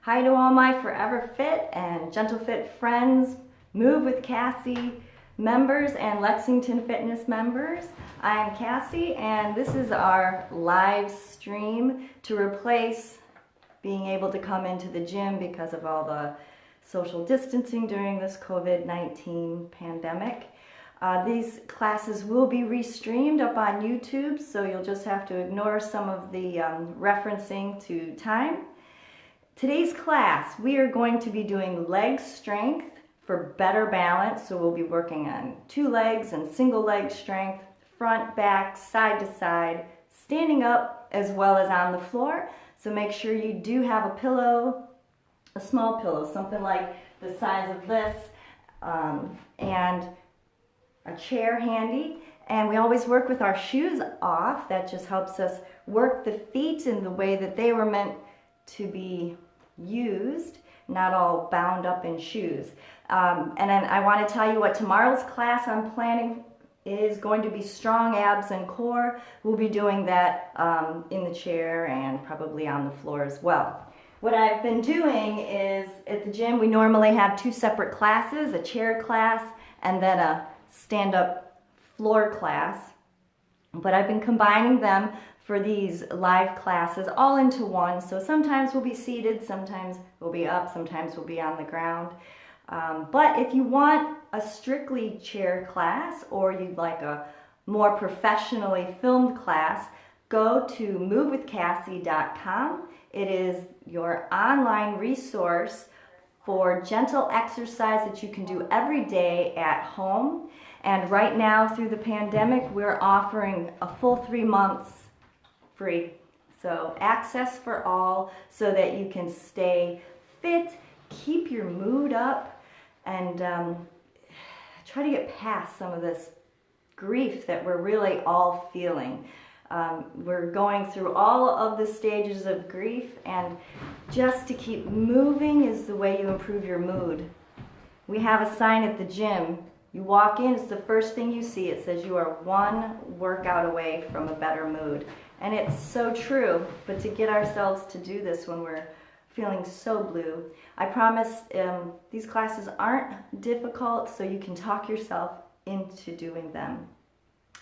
Hi to all my Forever Fit and Gentle Fit friends, Move with Cassie members and Lexington Fitness members. I'm Cassie and this is our live stream to replace being able to come into the gym because of all the social distancing during this COVID-19 pandemic. These classes will be restreamed up on YouTube, so you'll just have to ignore some of the referencing to time. Today's class, we are going to be doing leg strength for better balance. So we'll be working on two legs and single leg strength, front, back, side to side, standing up as well as on the floor. So make sure you do have a pillow, a small pillow, something like the size of this, and a chair handy. And we always work with our shoes off. That just helps us work the feet in the way that they were meant to be used, not all bound up in shoes. And then I want to tell you what tomorrow's class I'm planning is going to be strong abs and core. We'll be doing that in the chair and probably on the floor as well. What I've been doing is at the gym we normally have two separate classes, a chair class and then a stand-up floor class. But I've been combining them for these live classes all into one. So sometimes we'll be seated, sometimes we'll be up, sometimes we'll be on the ground. But if you want a strictly chair class or you'd like a more professionally filmed class, go to movewithcassie.com. It is your online resource for gentle exercise that you can do every day at home. And right now through the pandemic, we're offering a full 3 months free. So access for all so that you can stay fit, keep your mood up, and try to get past some of this grief that we're really all feeling. We're going through all of the stages of grief, and just to keep moving is the way you improve your mood. We have a sign at the gym. You walk in, it's the first thing you see. It says you are one workout away from a better mood. And it's so true, but to get ourselves to do this when we're feeling so blue, I promise these classes aren't difficult, so you can talk yourself into doing them.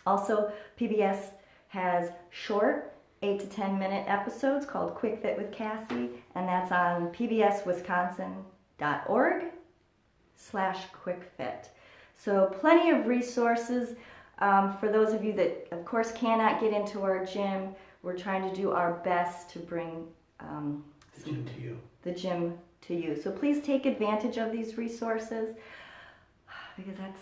Also, PBS has short 8 to 10 minute episodes called Quick Fit with Cassie, and that's on pbswisconsin.org/quickfit. So plenty of resources. For those of you that, of course, cannot get into our gym, we're trying to do our best to bring the gym to you. So please take advantage of these resources because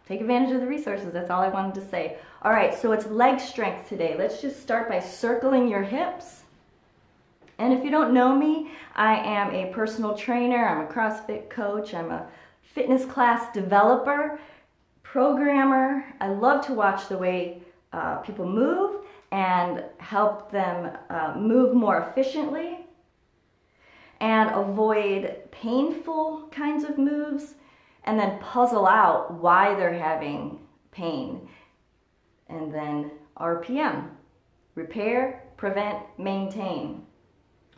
take advantage of the resources. That's all I wanted to say. All right, so it's leg strength today. Let's just start by circling your hips. And if you don't know me, I am a personal trainer. I'm a CrossFit coach. I'm a fitness class developer, programmer. I love to watch the way people move and help them move more efficiently and avoid painful kinds of moves, and then puzzle out why they're having pain. And then RPM, repair, prevent, maintain.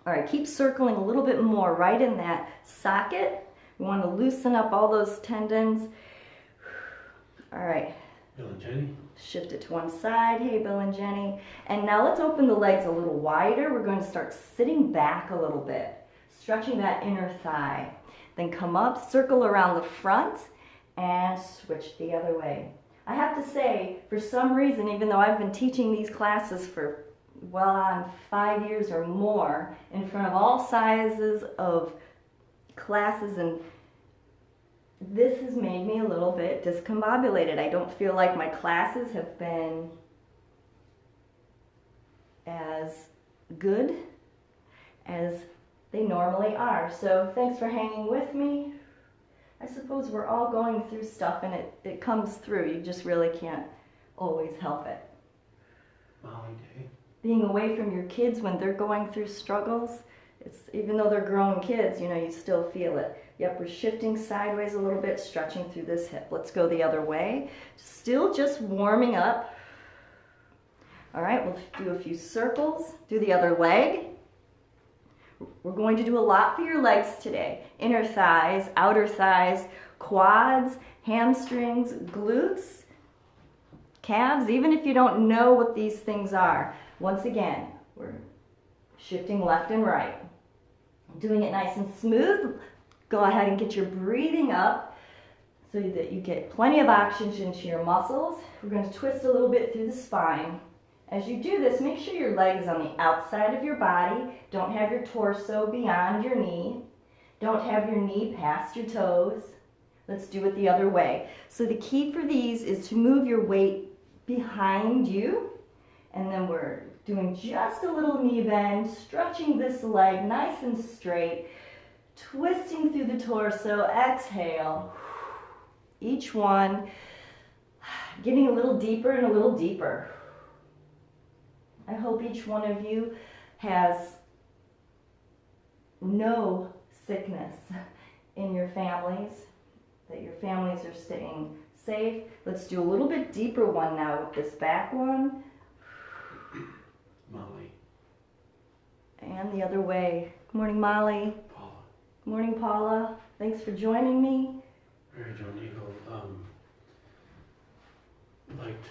All right, keep circling a little bit more right in that socket. We want to loosen up all those tendons. All right. Bill and Jenny. Shift it to one side. Hey, Bill and Jenny. And now let's open the legs a little wider. We're going to start sitting back a little bit, stretching that inner thigh. Then come up, circle around the front, and switch the other way. I have to say, for some reason, even though I've been teaching these classes for well on 5 years or more, in front of all sizes of classes, and this has made me a little bit discombobulated. I don't feel like my classes have been as good as they normally are. So thanks for hanging with me. I suppose we're all going through stuff and it comes through. You just really can't always help it. Molly Day. Being away from your kids when they're going through struggles, even though they're grown kids, you still feel it. Yep, we're shifting sideways a little bit, stretching through this hip. Let's go the other way. Still just warming up. All right, we'll do a few circles. Do the other leg. We're going to do a lot for your legs today. Inner thighs, outer thighs, quads, hamstrings, glutes, calves, even if you don't know what these things are. Once again, we're shifting left and right. Doing it nice and smooth. Go ahead and get your breathing up so that you get plenty of oxygen to your muscles. We're going to twist a little bit through the spine. As you do this, make sure your leg is on the outside of your body. Don't have your torso beyond your knee. Don't have your knee past your toes. Let's do it the other way. So the key for these is to move your weight behind you. And then we're doing just a little knee bend, stretching this leg nice and straight, twisting through the torso. Exhale. Each one getting a little deeper and a little deeper. I hope each one of you has no sickness in your families, that your families are staying safe. Let's do a little bit deeper one now with this back one. Molly. And the other way. Good morning, Molly. Paula. Good morning, Paula. Thanks for joining me. Mary John Eagle, liked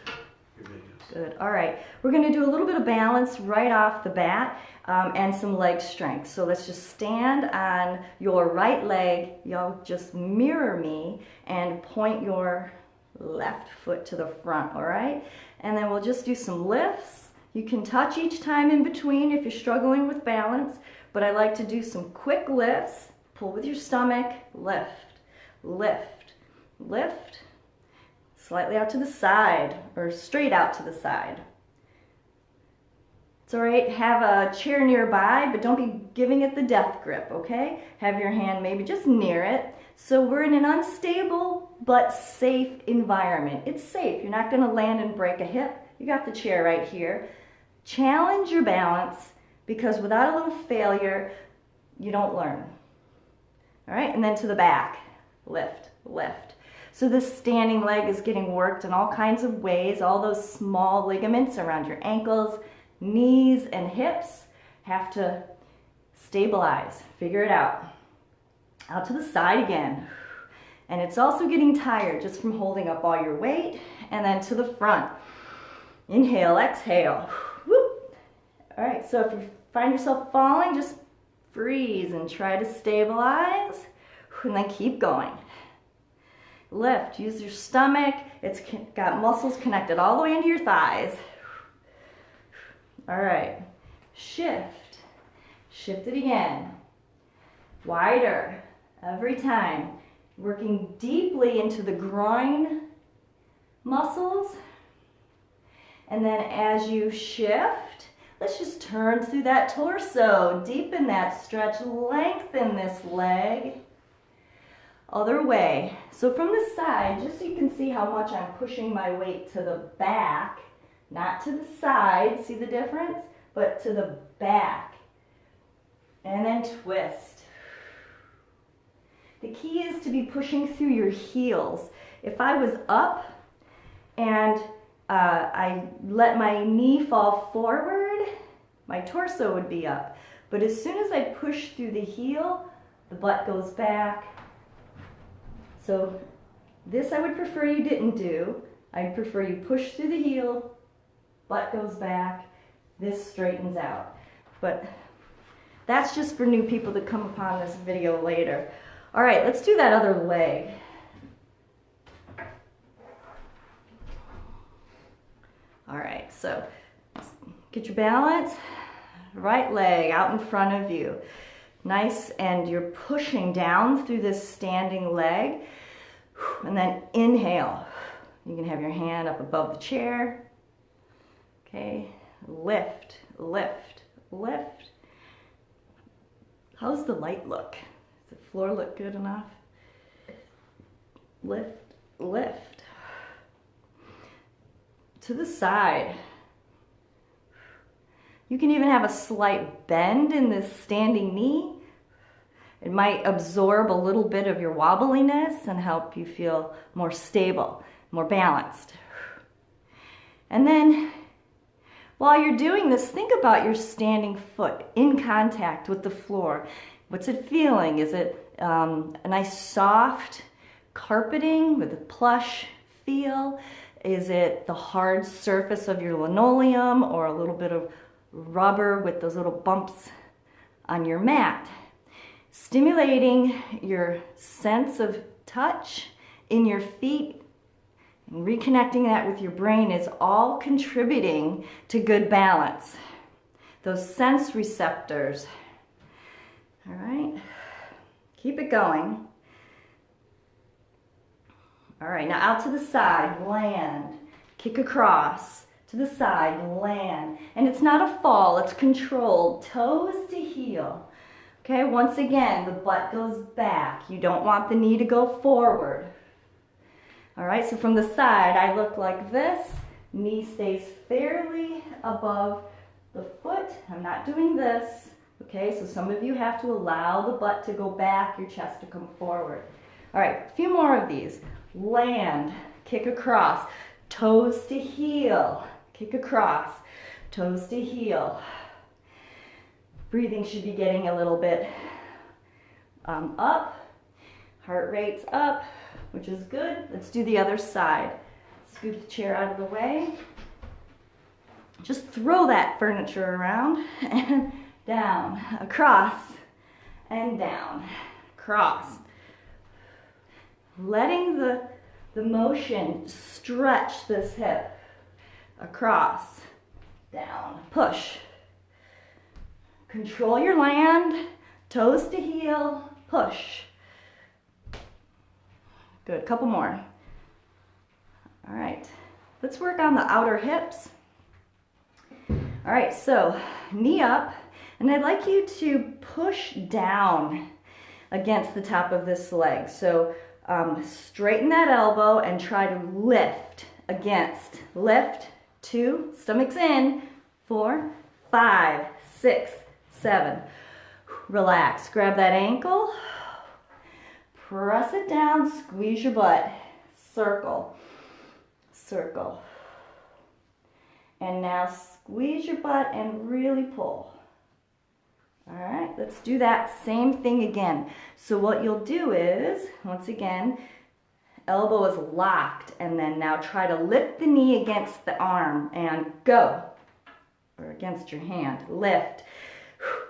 your videos. Good. All right. We're going to do a little bit of balance right off the bat and some leg strength. So let's just stand on your right leg. You'll just mirror me and point your left foot to the front, all right? And then we'll just do some lifts. You can touch each time in between if you're struggling with balance, but I like to do some quick lifts. Pull with your stomach, lift, lift, lift. Slightly out to the side, or straight out to the side. It's all right, have a chair nearby, but don't be giving it the death grip, okay? Have your hand maybe just near it. So we're in an unstable but safe environment. It's safe. You're not gonna land and break a hip. You got the chair right here. Challenge your balance, because without a little failure, you don't learn. All right, and then to the back, lift, lift. So this standing leg is getting worked in all kinds of ways. All those small ligaments around your ankles, knees, and hips have to stabilize. Figure it out. Out to the side again. And it's also getting tired just from holding up all your weight. And then to the front. Inhale, exhale. Whoop. All right, so if you find yourself falling, just freeze and try to stabilize. And then keep going. Lift, use your stomach. It's got muscles connected all the way into your thighs. All right, shift. Shift it again. Wider every time. Working deeply into the groin muscles. And then as you shift, let's just turn through that torso. Deepen that stretch, lengthen this leg. Other way. So from the side, just so you can see how much I'm pushing my weight to the back, not to the side, see the difference? But to the back. And then twist. The key is to be pushing through your heels. If I was up and I let my knee fall forward, my torso would be up. But as soon as I push through the heel, the butt goes back. So this I would prefer you didn't do. I'd prefer you push through the heel, butt goes back, this straightens out. But that's just for new people that come upon this video later. All right, let's do that other leg. All right, so get your balance. Right leg out in front of you. Nice, and you're pushing down through this standing leg. And then inhale. You can have your hand up above the chair. Okay, lift, lift, lift. How's the light look? Does the floor look good enough? Lift, lift. To the side. You can even have a slight bend in this standing knee. It might absorb a little bit of your wobbliness and help you feel more stable, more balanced. And then While you're doing this, think about your standing foot in contact with the floor. What's it feeling? Is it a nice soft carpeting with a plush feel? Is it the hard surface of your linoleum or a little bit of rubber with those little bumps on your mat? Stimulating your sense of touch in your feet and reconnecting that with your brain is all contributing to good balance. Those sense receptors. All right, keep it going. All right, now out to the side, land, kick across, to the side, land. And it's not a fall, it's controlled, toes to heel. Okay, once again, the butt goes back. You don't want the knee to go forward. All right, so from the side, I look like this. Knee stays fairly above the foot. I'm not doing this. Okay, so some of you have to allow the butt to go back, your chest to come forward. All right, a few more of these. Land, kick across, toes to heel, kick across, toes to heel. Breathing should be getting a little bit up, heart rate's up, which is good. Let's do the other side. Scoot the chair out of the way. Just throw that furniture around and down, across, and down, cross. Letting the motion stretch this hip, across, down, push. Control your land, toes to heel, push. Good, couple more. All right, let's work on the outer hips. All right, so knee up, and I'd like you to push down against the top of this leg. So straighten that elbow and try to lift against. Lift, 2, stomach's in, 4, 5, 6, 7. Relax, grab that ankle, press it down, squeeze your butt, circle, circle. And now squeeze your butt and really pull. All right, let's do that same thing again. So what you'll do is, once again, elbow is locked, and then now try to lift the knee against the arm and go, or against your hand. Lift,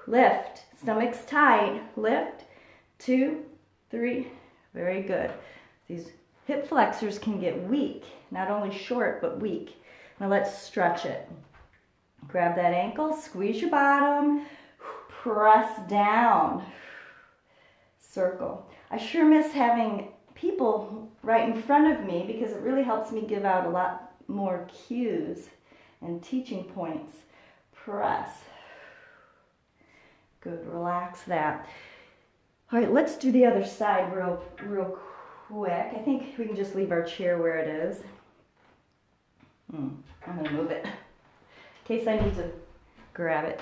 lift, stomach's tight, lift, 2, 3, very good. These hip flexors can get weak, not only short, but weak. Now let's stretch it. Grab that ankle, squeeze your bottom, press down, circle. I sure miss having people right in front of me because it really helps me give out a lot more cues and teaching points. Press. Good, relax that. All right, let's do the other side real quick. I think we can just leave our chair where it is. I'm gonna move it in case I need to grab it.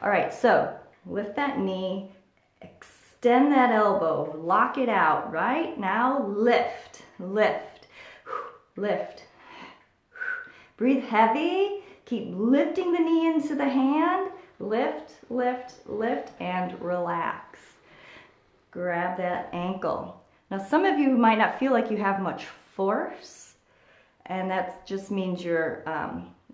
All right, so lift that knee, extend that elbow, lock it out, right? Now lift, lift, lift. Breathe heavy, keep lifting the knee into the hand, lift, lift, lift, and relax. Grab that ankle. Now some of you might not feel like you have much force, and that just means you're,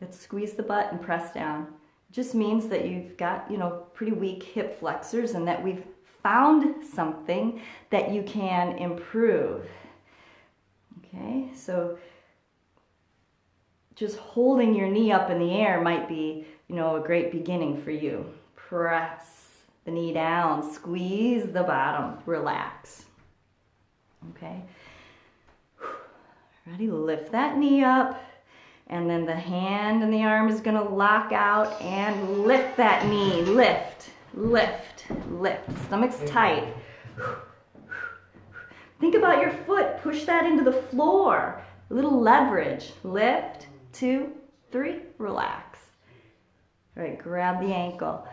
let's squeeze the butt and press down. Just means that you've got, pretty weak hip flexors and that we've found something that you can improve. Okay, so just holding your knee up in the air might be, a great beginning for you. Press the knee down, squeeze the bottom, relax. Okay, ready? Lift that knee up. And then the hand and the arm is gonna lock out and lift that knee. Lift, lift, lift. Stomach's tight. Think about your foot. Push that into the floor. A little leverage. Lift, 2, 3, relax. All right, grab the ankle.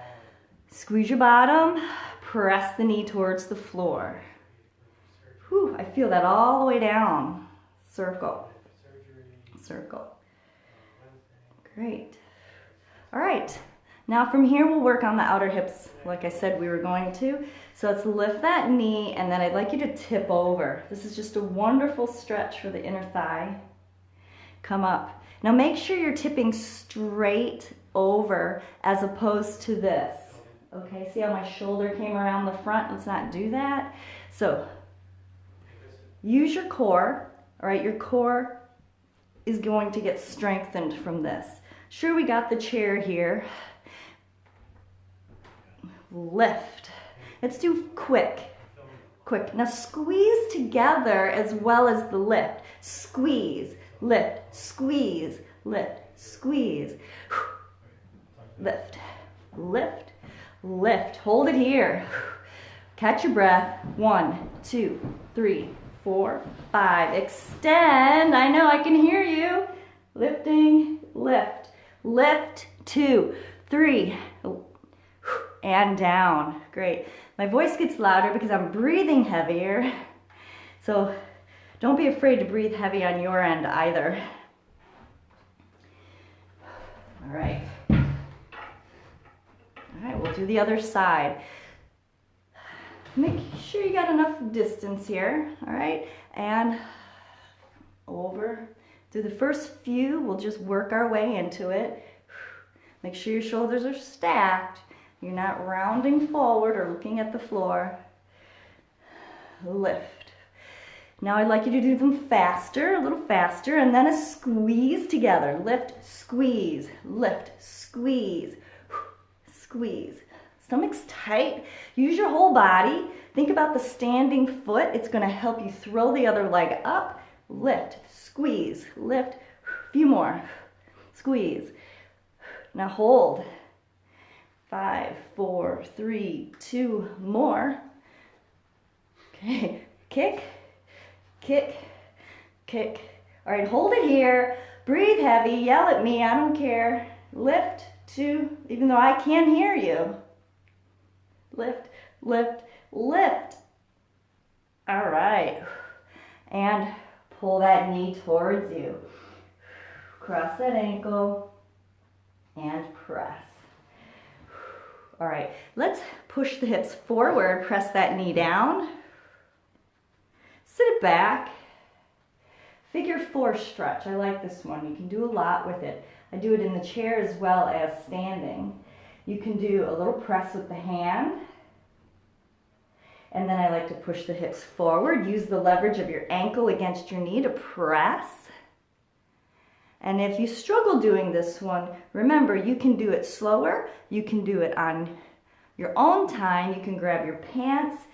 Squeeze your bottom. Press the knee towards the floor. Whew, I feel that all the way down. Circle, circle. Great. All right, now from here we'll work on the outer hips like I said we were going to. So let's lift that knee, and then I'd like you to tip over. This is just a wonderful stretch for the inner thigh. Come up. Now make sure you're tipping straight over as opposed to this. Okay, see how my shoulder came around the front? Let's not do that. So use your core, all right? Your core is going to get strengthened from this. Sure, we got the chair here. Lift. Let's do quick. Quick. Now squeeze together as well as the lift. Squeeze, lift, squeeze, lift, squeeze. Lift, lift, lift. Hold it here. Catch your breath. 1, 2, 3, 4, 5. Extend. I know, I can hear you. Lifting, lift, lift. 2, 3, and down. Great. My voice gets louder because I'm breathing heavier. So don't be afraid to breathe heavy on your end either. All right. All right, we'll do the other side. Make sure you got enough distance here, all right? And over. Through the first few, we'll just work our way into it. Make sure your shoulders are stacked. You're not rounding forward or looking at the floor. Lift. Now I'd like you to do them faster, a little faster, and then a squeeze together. Lift, squeeze, lift, squeeze, squeeze. Stomach's tight. Use your whole body. Think about the standing foot. It's going to help you throw the other leg up. Lift, squeeze, lift. A few more. Squeeze. Now hold. 5, 4, 3, 2, more. Okay, kick, kick, kick. All right, hold it here. Breathe heavy, yell at me, I don't care. Lift, 2, even though I can't hear you. Lift, lift, lift. All right, and pull that knee towards you. Cross that ankle and press. All right, let's push the hips forward, press that knee down. Sit it back. Figure 4 stretch. I like this one. You can do a lot with it. I do it in the chair as well as standing. You can do a little press with the hand. And then I like to push the hips forward. Use the leverage of your ankle against your knee to press. And if you struggle doing this one, remember you can do it slower. You can do it on your own time. You can grab your pants.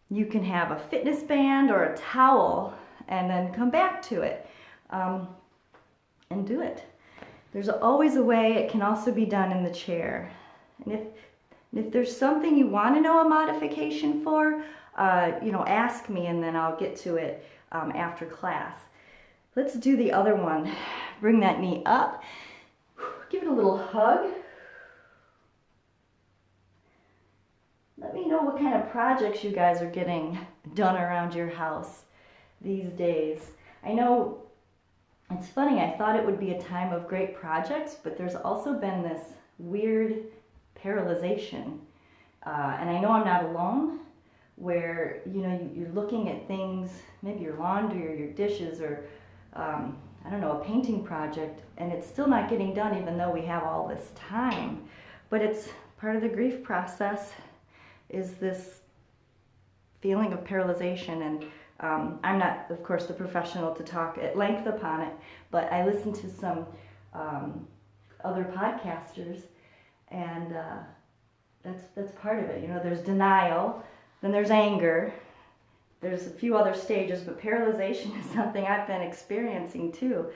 You can have a fitness band or a towel and then come back to it and do it. There's always a way. It can also be done in the chair. And if there's something you want to know a modification for, ask me and then I'll get to it after class. Let's do the other one. Bring that knee up. Give it a little hug. Let me know what kind of projects you guys are getting done around your house these days. I know it's funny, I thought it would be a time of great projects, but there's also been this weird paralyzation. And I know I'm not alone, where you're looking at things, maybe your laundry or your dishes or I don't know, a painting project, and it's still not getting done even though we have all this time. But it's part of the grief process, is this feeling of paralyzation. And I'm not, of course, the professional to talk at length upon it, but I listen to some other podcasters, and that's part of it. There's denial, then there's anger, there's a few other stages, but paralyzation is something I've been experiencing too.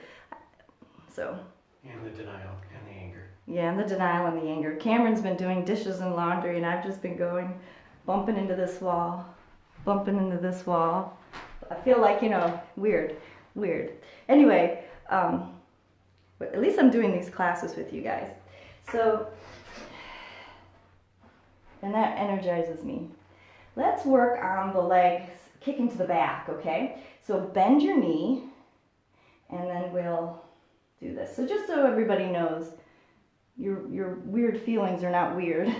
So. And the denial and the anger. Yeah, and the denial and the anger. Cameron's been doing dishes and laundry, and I've just been bumping into this wall, bumping into this wall. I feel like, weird. Anyway, but at least I'm doing these classes with you guys. So, and that energizes me. Let's work on the legs kicking to the back, okay? So bend your knee, and then we'll do this. So just so everybody knows, your weird feelings are not weird,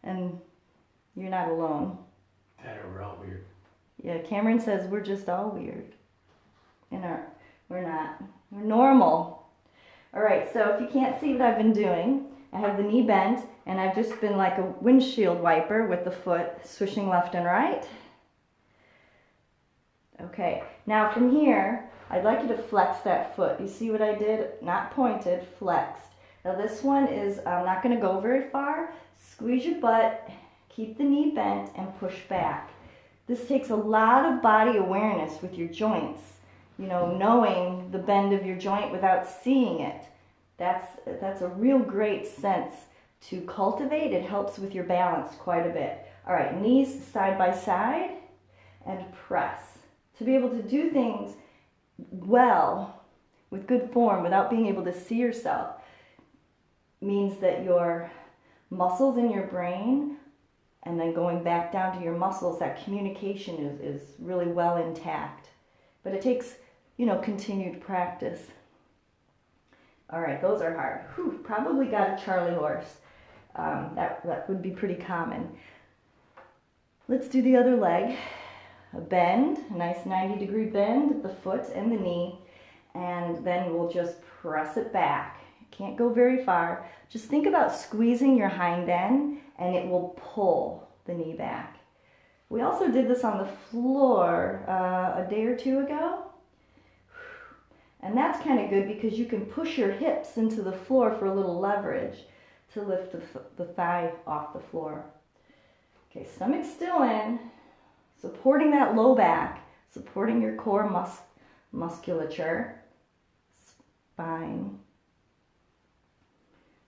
and you're not alone. That we're all weird. Yeah, Cameron says we're just all weird. And we're not. We're normal. All right, so if you can't see what I've been doing, I have the knee bent, and I've just been like a windshield wiper with the foot swishing left and right. Okay, now from here, I'd like you to flex that foot. You see what I did? Not pointed, flexed. Now this one is not going to go very far. Squeeze your butt, keep the knee bent, and push back. This takes a lot of body awareness with your joints. You know, knowing the bend of your joint without seeing it. That's a real great sense to cultivate. It helps with your balance quite a bit. All right, knees side by side and press. To be able to do things well, with good form, without being able to see yourself, means that your muscles in your brain, and then going back down to your muscles, that communication is really well intact. But it takes, you know, continued practice. All right, those are hard. Whew, probably got a Charlie horse. That would be pretty common. Let's do the other leg. A bend, a nice 90-degree bend at the foot and the knee, and then we'll just press it back. Can't go very far. Just think about squeezing your hind end, and it will pull the knee back. We also did this on the floor a day or two ago. And that's kind of good because you can push your hips into the floor for a little leverage to lift the thigh off the floor. Okay, stomach still in, supporting that low back, supporting your core musculature, spine.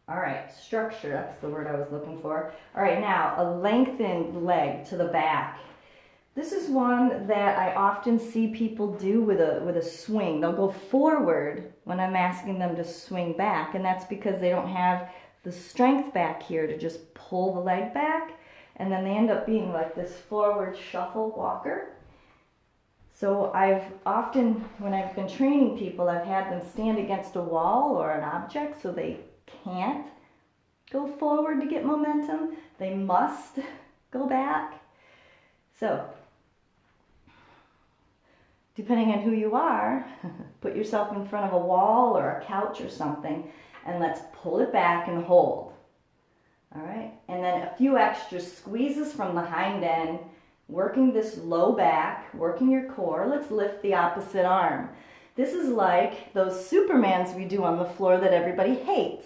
All right, structure, that's the word I was looking for. All right, now a lengthened leg to the back. This is one that I often see people do with a swing. They'll go forward when I'm asking them to swing back, and that's because they don't have the strength back here to just pull the leg back, and then they end up being like this forward shuffle walker. So I've often, when I've been training people, I've had them stand against a wall or an object so they can't go forward to get momentum. They must go back. So, depending on who you are, put yourself in front of a wall or a couch or something, and let's pull it back and hold. All right, and then a few extra squeezes from the hind end, working this low back, working your core. Let's lift the opposite arm. This is like those Supermans we do on the floor that everybody hates.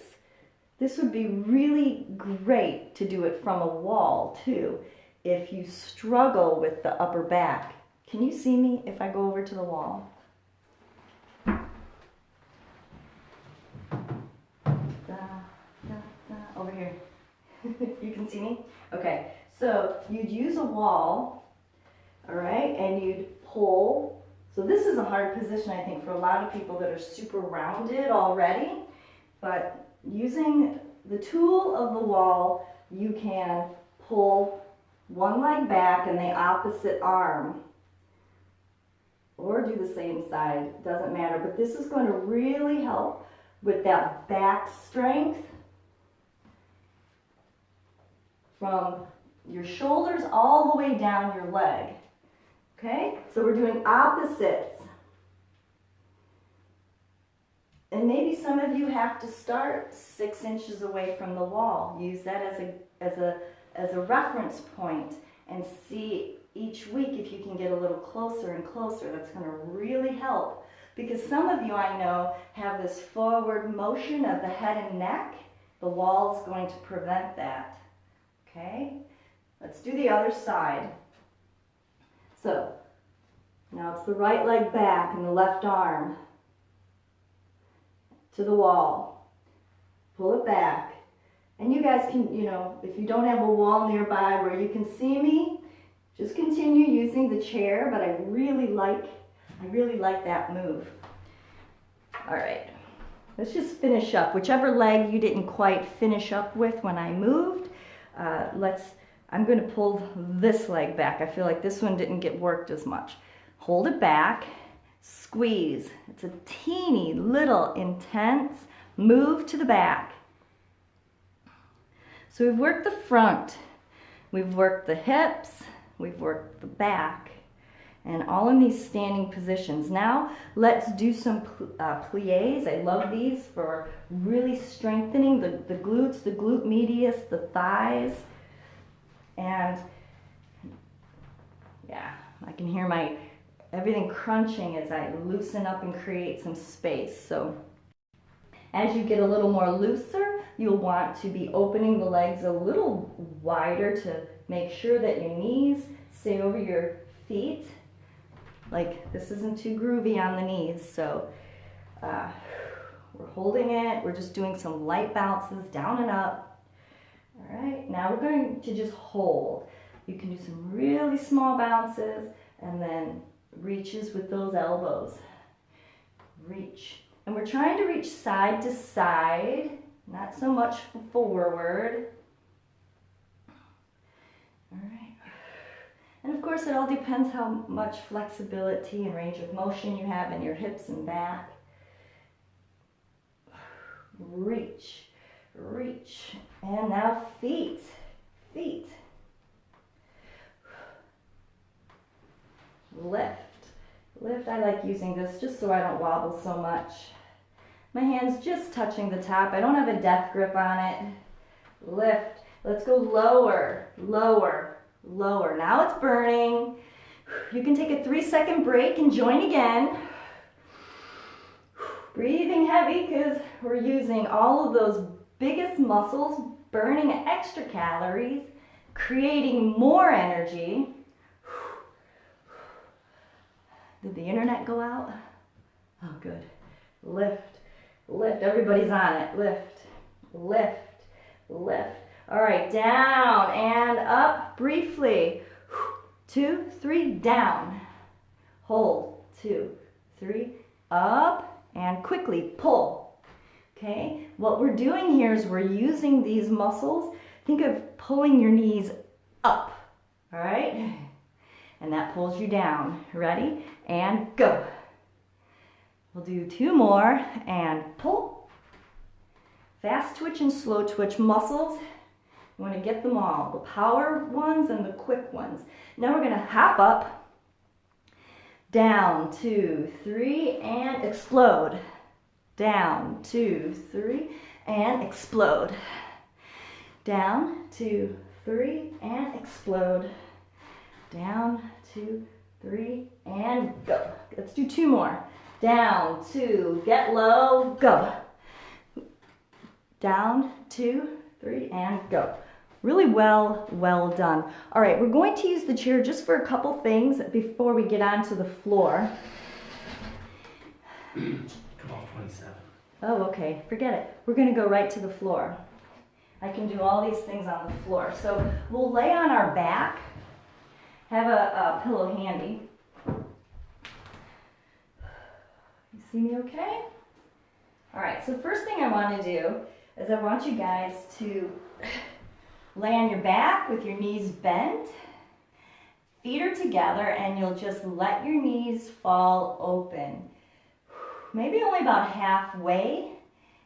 This would be really great to do it from a wall too, if you struggle with the upper back. Can you see me if I go over to the wall? Over here. You can see me? Okay, so you'd use a wall, all right, and you'd pull. So this is a hard position, I think, for a lot of people that are super rounded already, but using the tool of the wall, you can pull one leg back and the opposite arm, or do the same side, doesn't matter, but this is going to really help with that back strength from your shoulders all the way down your leg. Okay, so we're doing opposites. And maybe some of you have to start 6 inches away from the wall. Use that as a reference point and see each week if you can get a little closer and closer. That's going to really help, because some of you, I know, have this forward motion of the head and neck. The wall is going to prevent that. Okay, let's do the other side. So now it's the right leg back and the left arm to the wall. Pull it back. And you guys can, you know, if you don't have a wall nearby where you can see me, just continue using the chair, but I really like that move. All right, let's just finish up. Whichever leg you didn't quite finish up with when I moved, I'm going to pull this leg back. I feel like this one didn't get worked as much. Hold it back, squeeze. It's a teeny little intense move to the back. So we've worked the front, we've worked the hips, we've worked the back, and all in these standing positions. Now let's do some plies. I love these for really strengthening the glutes, the glute medius, the thighs. And yeah, I can hear everything crunching as I loosen up and create some space. So as you get a little more looser, you'll want to be opening the legs a little wider to make sure that your knees stay over your feet. Like, this isn't too groovy on the knees, so we're holding it. We're just doing some light bounces down and up. All right, now we're going to just hold. You can do some really small bounces and then reaches with those elbows. Reach. And we're trying to reach side to side, not so much forward. All right. And of course, it all depends how much flexibility and range of motion you have in your hips and back. Reach, reach. And now feet, feet. Lift, lift. I like using this just so I don't wobble so much. My hand's just touching the top. I don't have a death grip on it. Lift. Let's go lower, lower, lower. Now it's burning. You can take a 3-second break and join again. Breathing heavy because we're using all of those biggest muscles, burning extra calories, creating more energy. Did the internet go out? Oh, good. Lift, lift. Everybody's on it. Lift, lift, lift. All right, down and up briefly. 2, 3, down. Hold. 2, 3, up, and quickly pull. Okay, what we're doing here is we're using these muscles. Think of pulling your knees up. All right, and that pulls you down. Ready? And go. We'll do 2 more and pull. Fast twitch and slow twitch muscles. You want to get them all, the power ones and the quick ones. Now we're going to hop up, down, 2, 3, and explode. Down, 2, 3, and explode. Down, 2, 3, and explode. Down, 2, 3, and go. Let's do 2 more. Down, 2, get low, go. Down, 2, 3, and go. Really well done. All right, we're going to use the chair just for a couple things before we get onto the floor. Come on, 27. Oh, okay, forget it. We're gonna go right to the floor. I can do all these things on the floor. So we'll lay on our back, have a pillow handy. You see me okay? All right, so first thing I wanna do is I want you guys to lay on your back with your knees bent, feet are together, and you'll just let your knees fall open. Maybe only about halfway,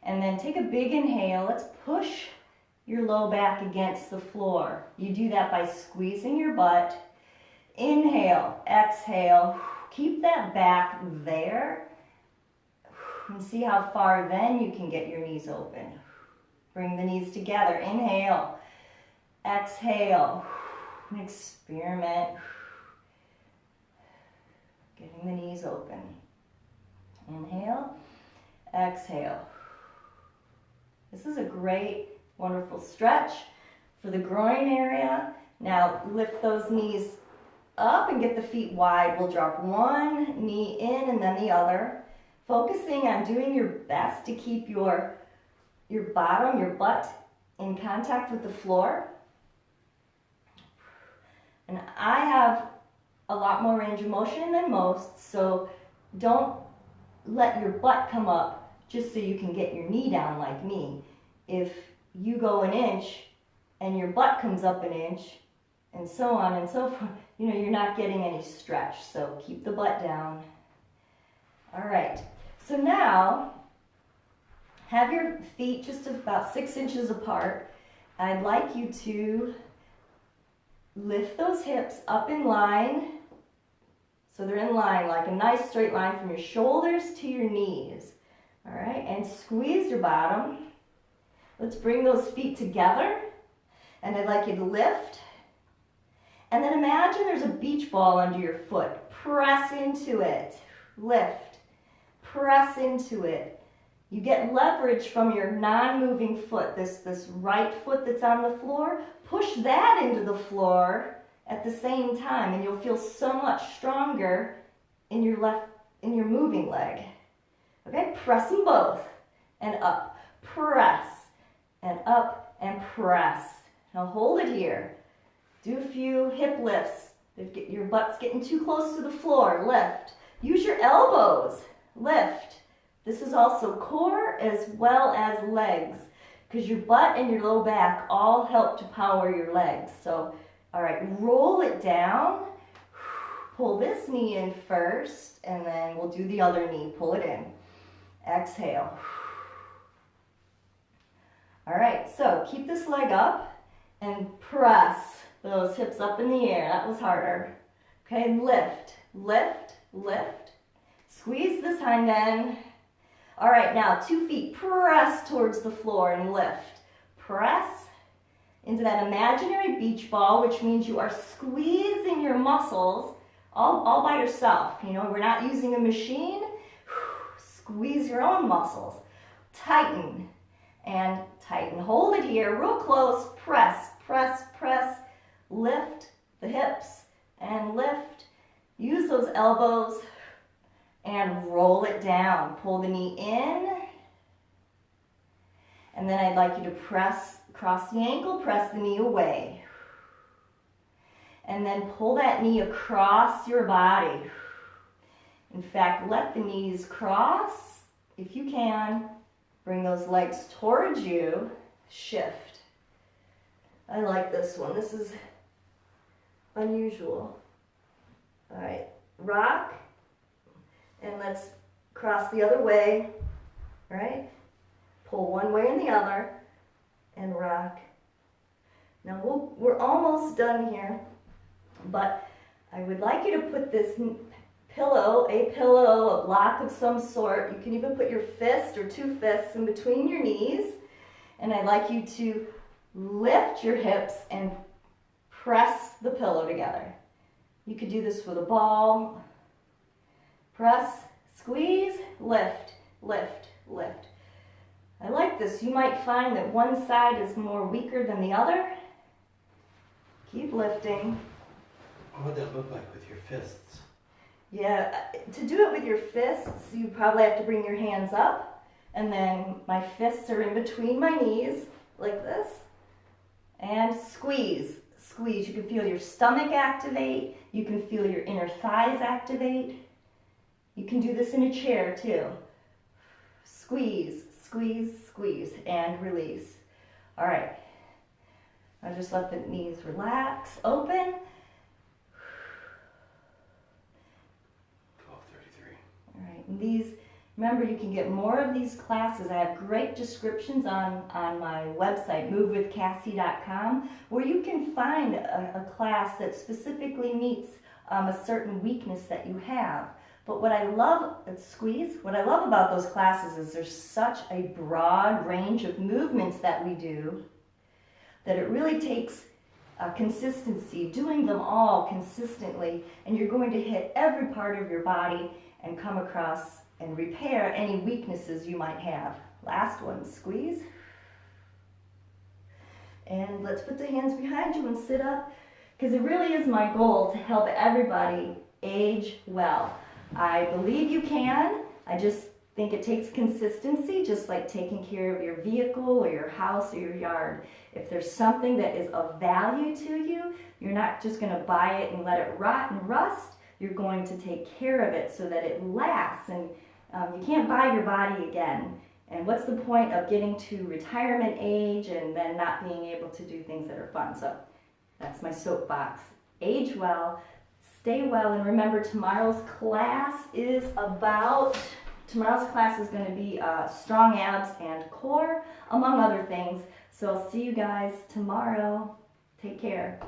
and then take a big inhale. Let's push your low back against the floor. You do that by squeezing your butt. Inhale, exhale, keep that back there, and see how far then you can get your knees open. Bring the knees together, inhale, exhale, experiment, getting the knees open. Inhale, exhale. This is a great, wonderful stretch for the groin area. Now lift those knees up and get the feet wide. We'll drop one knee in and then the other, focusing on doing your best to keep your bottom, your butt in contact with the floor. And I have a lot more range of motion than most, so don't let your butt come up just so you can get your knee down like me. If you go an inch and your butt comes up an inch, and so on and so forth, you know, you're not getting any stretch, so keep the butt down. All right, so now have your feet just about 6 inches apart, I'd like you to lift those hips up in line. So they're in line, like a nice straight line from your shoulders to your knees. All right, and squeeze your bottom. Let's bring those feet together. And I'd like you to lift. And then imagine there's a beach ball under your foot. Press into it. Lift. Press into it. You get leverage from your non-moving foot, this right foot that's on the floor. Push that into the floor at the same time, and you'll feel so much stronger in your moving leg. Okay, press them both, and up, press, and up, and press. Now hold it here. Do a few hip lifts. Your butt's getting too close to the floor. Lift. Use your elbows. Lift. This is also core as well as legs, because your butt and your low back all help to power your legs. So, all right, roll it down. Pull this knee in first, and then we'll do the other knee. Pull it in. Exhale. All right, so keep this leg up and press those hips up in the air. That was harder. Okay, lift, lift, lift. Squeeze this hind end. All right, now 2 feet, press towards the floor and lift. Press into that imaginary beach ball, which means you are squeezing your muscles all by yourself. You know, we're not using a machine. Squeeze your own muscles. Tighten and tighten. Hold it here, real close. Press, press, press. Lift the hips and lift. Use those elbows and roll it down. Pull the knee in. And then I'd like you to press across the ankle, press the knee away. And then pull that knee across your body. In fact, let the knees cross if you can. Bring those legs towards you. Shift. I like this one. This is unusual. All right, rock. And let's cross the other way, right? Pull one way and the other, and rock. Now we're almost done here, but I would like you to put this pillow, a block of some sort. You can even put your fist or 2 fists in between your knees, and I'd like you to lift your hips and press the pillow together. You could do this with a ball. Press, squeeze, lift, lift, lift. I like this. You might find that one side is more weaker than the other. Keep lifting. What would that look like with your fists? Yeah, to do it with your fists, you probably have to bring your hands up, and then my fists are in between my knees, like this, and squeeze, squeeze. You can feel your stomach activate. You can feel your inner thighs activate. You can do this in a chair too. Squeeze, squeeze, squeeze, and release. All right. Now just let the knees relax, open. 12:33. All right, and these, remember, you can get more of these classes. I have great descriptions on my website, movewithcassie.com, where you can find a class that specifically meets a certain weakness that you have. But what I love, what I love about those classes is there's such a broad range of movements that we do that it really takes consistency, doing them all consistently, and you're going to hit every part of your body and come across and repair any weaknesses you might have. Last one, squeeze. And let's put the hands behind you and sit up, because it really is my goal to help everybody age well. I believe you can. I just think it takes consistency, just like taking care of your vehicle or your house or your yard. If there's something that is of value to you, you're not just going to buy it and let it rot and rust. You're going to take care of it so that it lasts. And you can't buy your body again. And what's the point of getting to retirement age and then not being able to do things that are fun? So that's my soapbox. Age well. Stay well, and remember, tomorrow's class is going to be strong abs and core, among other things. So I'll see you guys tomorrow. Take care.